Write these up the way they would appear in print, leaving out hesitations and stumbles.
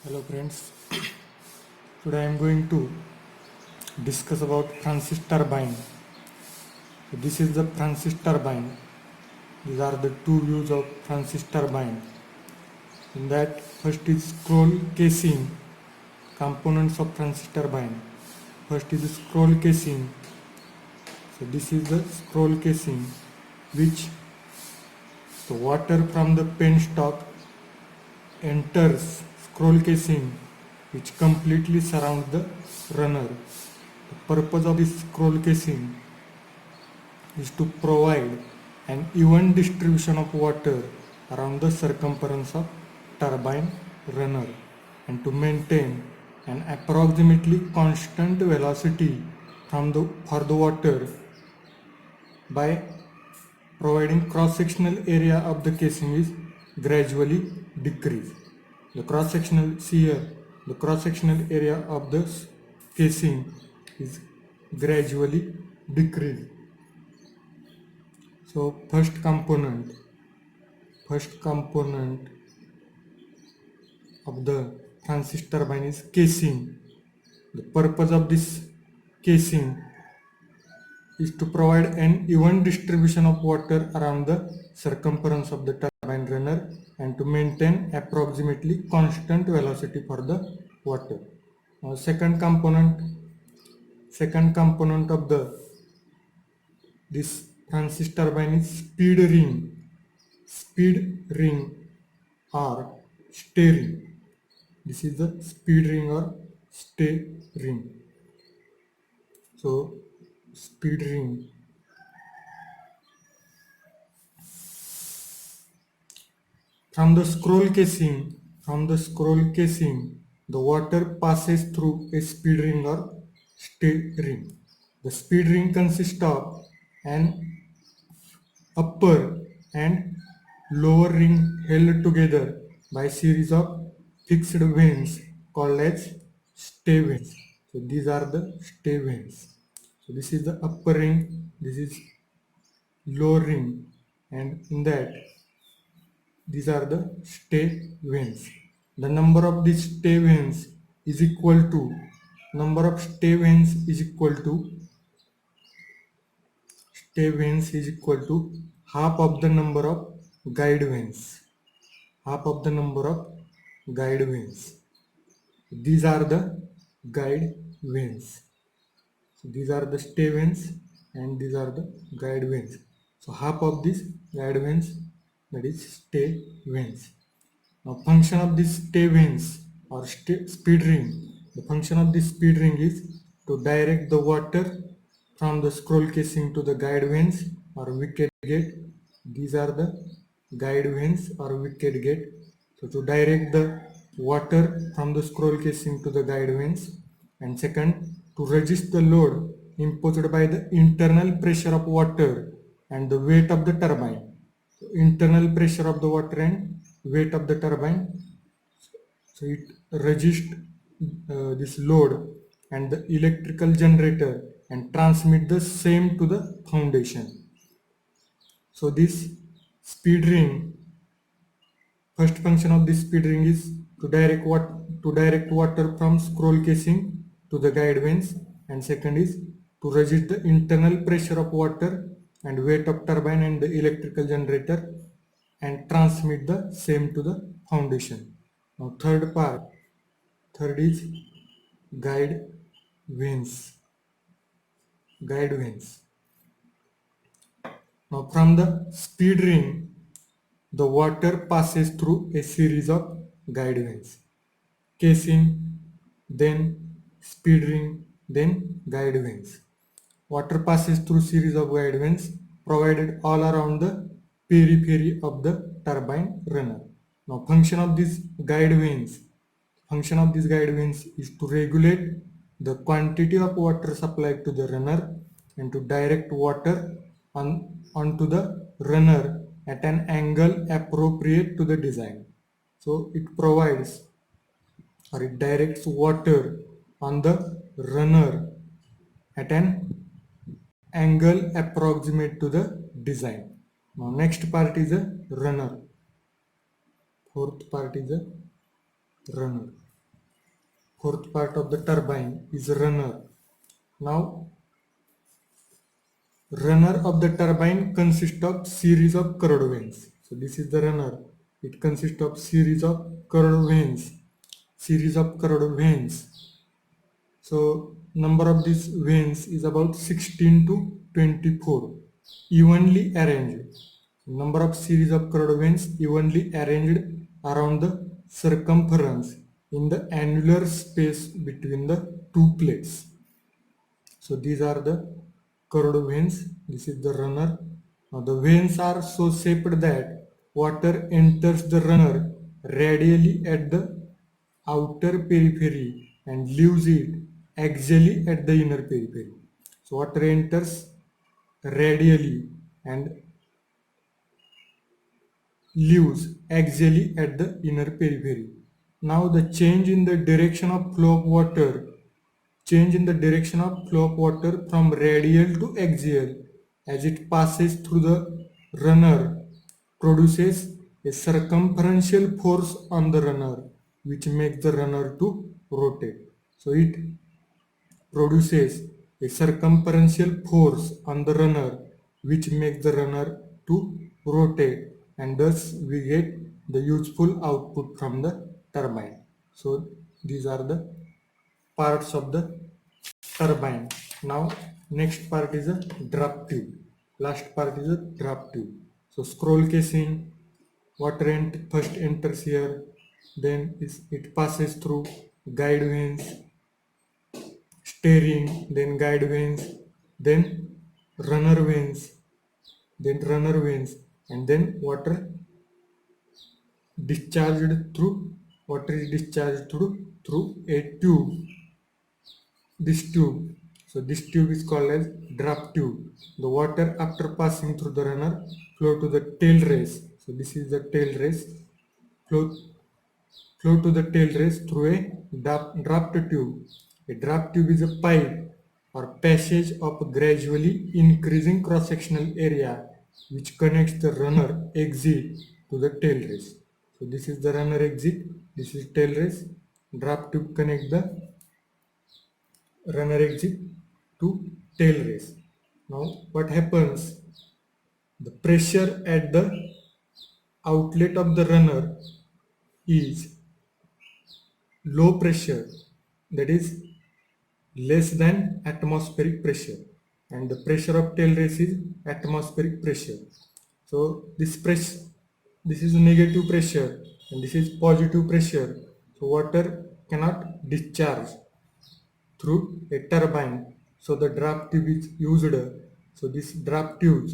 Hello friends, today I am going to discuss about Francis turbine. This is the Francis turbine. These are the two views of Francis turbine. In that, first is scroll casing, components of Francis turbine. First is scroll casing. So this is the scroll casing, which the water from the penstock enters scroll casing, which completely surrounds the runner. The purpose of this scroll casing is to provide an even distribution of water around the circumference of turbine runner and to maintain an approximately constant velocity for the water by providing cross-sectional area of the casing is gradually decreased. The cross-sectional area of the casing is gradually decreased. So first component of the Francis turbine is casing. The purpose of this casing is to provide an even distribution of water around the circumference of the turbine runner and to maintain approximately constant velocity for the water. Now second component of this Francis turbine is speed ring or steering. This is the speed ring or steering. So speed ring. From the scroll casing, the water passes through a speed ring or steering. The speed ring consists of an upper and lower ring held together by a series of fixed vanes called as stay vanes. So these are the stay vanes. So this is the upper ring, this is lower ring, and in that these are the stay vanes. The number of these stay vanes is equal to half of the number of guide vanes. These are the guide vanes. So these are the stay vanes and these are the guide vanes. So half of these guide vanes, that is stay vanes. Now function of this stay vanes or speed ring. The function of this speed ring is to direct the water from the scroll casing to the guide vanes or wicket gate. These are the guide vanes or wicket gate. So to direct the water from the scroll casing to the guide vanes, and second, to resist the load imposed by the internal pressure of water and the weight of the turbine. So internal pressure of the water and weight of the turbine, so it resists this load and the electrical generator and transmit the same to the foundation. So this speed ring, first function of this speed ring is to direct water from scroll casing to the guide vanes, and second is to resist the internal pressure of water and weight of turbine and the electrical generator and transmit the same to the foundation. Now third is guide vanes. Now from the speed ring, the water passes through a series of guide vanes. Casing, then speed ring, then guide vanes. Water passes through series of guide vanes provided all around the periphery of the turbine runner. Now function of these guide vanes is to regulate the quantity of water supplied to the runner and to direct water onto the runner at an angle appropriate to the design. So it directs water on the runner at an angle approximate to the design. Now next part is a runner. Fourth part is a runner. fourth part of the turbine is runner. Now, runner of the turbine consists of series of curved vanes. So this is the runner. It consists of series of curved vanes. Series of curved vanes. So number of these vanes is about 16 to 24, evenly arranged. Number of series of curved vanes evenly arranged around the circumference in the annular space between the two plates. So these are the curved veins. This is the runner. Now the veins are so shaped that water enters the runner radially at the outer periphery and leaves it axially at the inner periphery. So water enters radially and leaves axially at the inner periphery. Now the change in the direction of flow of water from radial to axial as it passes through the runner produces a circumferential force on the runner which makes the runner to rotate. So it produces a circumferential force on the runner which makes the runner to rotate, and thus we get the useful output from the turbine. So these are the parts of the turbine. Now next part is a draft tube. Last part is a draft tube. So scroll casing, first enters here, then it passes through guide vanes, steering, then guide vanes, then runner vanes, and then water is discharged through a tube. This tube. So this tube is called as draft tube. The water after passing through the runner flow to the tail race. So this is the tail race. Flow, flow to the tail race through a draft tube. A draft tube is a pipe or passage of gradually increasing cross-sectional area which connects the runner exit to the tail race. So this is the runner exit, this is tail race. Draft tube connects the runner exit to tail race. Now what happens? The pressure at the outlet of the runner is low pressure, that is less than atmospheric pressure, and the pressure of tail race is atmospheric pressure. So this is negative pressure and this is positive pressure. So water cannot discharge through a turbine. So the draft tube is used. So this draft tube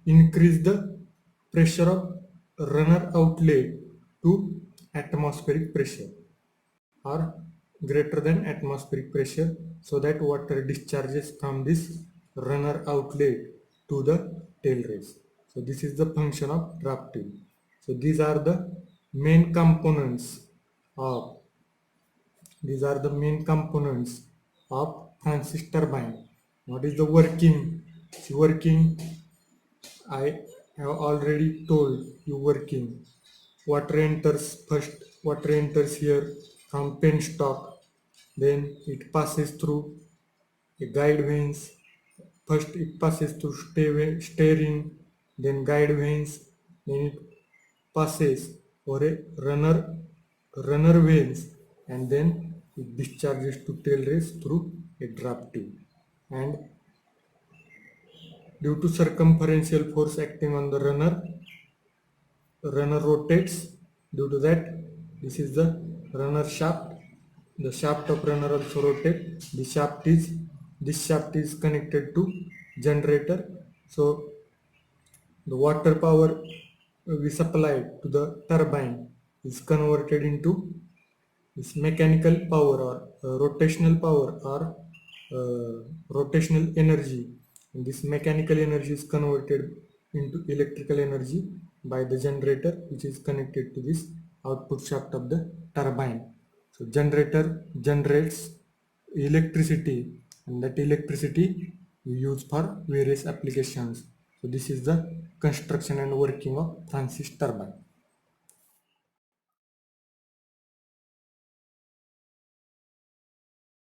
increase the pressure of runner outlet to atmospheric pressure or greater than atmospheric pressure, so that water discharges from this runner outlet to the tail race. So this is the function of draft tube. So these are the main components of Francis turbine. What is the working? See, working, I have already told you working. Water enters here from penstock, then it passes through a guide vanes. First it passes through steering, then guide vanes, then it passes over a runner vanes, and then it discharges to tail race through a draft tube. And due to circumferential force acting on the runner rotates. Due to that, this is the runner shaft. The shaft of runner also rotates. This shaft is connected to generator. So the water power we supply to the turbine is converted into this mechanical power or rotational power or rotational energy, and this mechanical energy is converted into electrical energy by the generator which is connected to this output shaft of the turbine. So generator generates electricity, and that electricity we use for various applications. So this is the construction and working of Francis turbine.